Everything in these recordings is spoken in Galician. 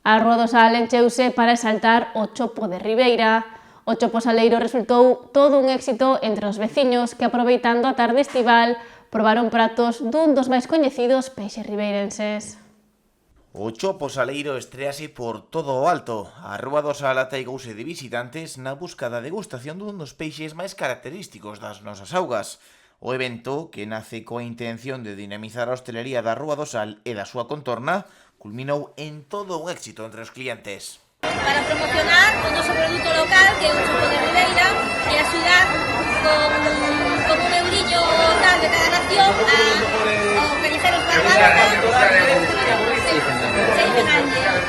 A Rúa do Sal encheuse para exaltar o chopo de Ribeira. O chopo saleiro resultou todo un éxito entre os veciños que, aproveitando a tarde estival, probaron pratos dun dos máis coñecidos peixes ribeirenses. O chopo saleiro estréase por todo o alto. A Rúa do Sal ateigouse de visitantes na busca da degustación dun dos peixes máis característicos das nosas augas. O evento, que nace coa intención de dinamizar a hostelería da Rúa do Sal e da súa contorna, culminou en todo un éxito entre os clientes. Para promocionar o noso produto local, que é o chopo de Ribeira, e axudar con un euriño tal de cada nación aos callejeros barbados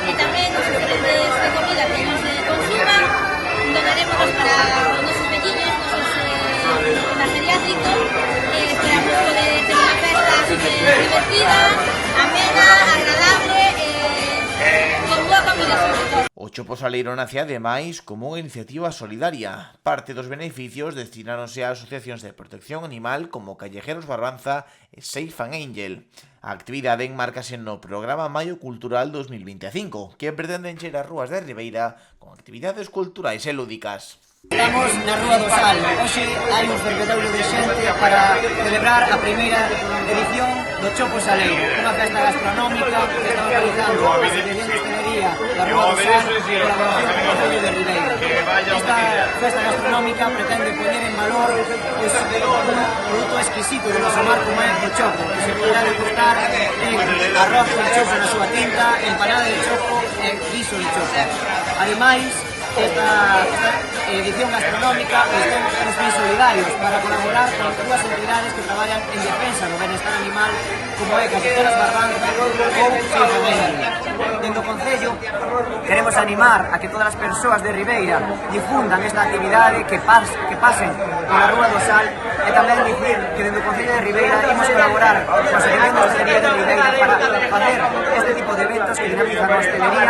e tamén os diferentes de comida que nos consuman, donaremos para os nosos velliños, na geriátrico. Esperamos poder ter unha festa divertida, amena, agradable e con boa comida sobre todo. O chopo saleiro nace ademais como unha iniciativa solidaria. Parte dos beneficios destináronse a asociacións de protección animal como Callejeros Barbanza e Safe and Angel. A actividade enmárcase no programa Maio Cultural 2025, que pretende encher as rúas de Ribeira con actividades culturais e lúdicas. Estamos na Rúa do Sal. Hoxe hai un fervedouro de xente para celebrar a primeira edición do Chopo Saleiro, unha festa gastronómica que está organizando a Asociación de Hostelería da Rúa do Sal en colaboración con o Concello de Ribeira. Esta festa gastronómica pretende poñer en valor un produto exquisito do noso mar como é o chopo, que se poderá degustar en arroz con chopo na súa tinta, empanada de chopo e guiso de chopo. Ademais, esta edición gastronómica está nos fins solidarios para colaborar con dúas entidades que traballan en defensa do benestar animal como é Callejeros Barbanza ou Safe and Angel. Dentro do Concello queremos animar a que todas as persoas de Ribeira difundan esta actividade, que pasen pola Rúa do Sal, e tamén dicir que dentro do Concello de Ribeira imos colaborar con a Asociación de Hostelería de Ribeira para facer este tipo de eventos que dinamizan a hostelería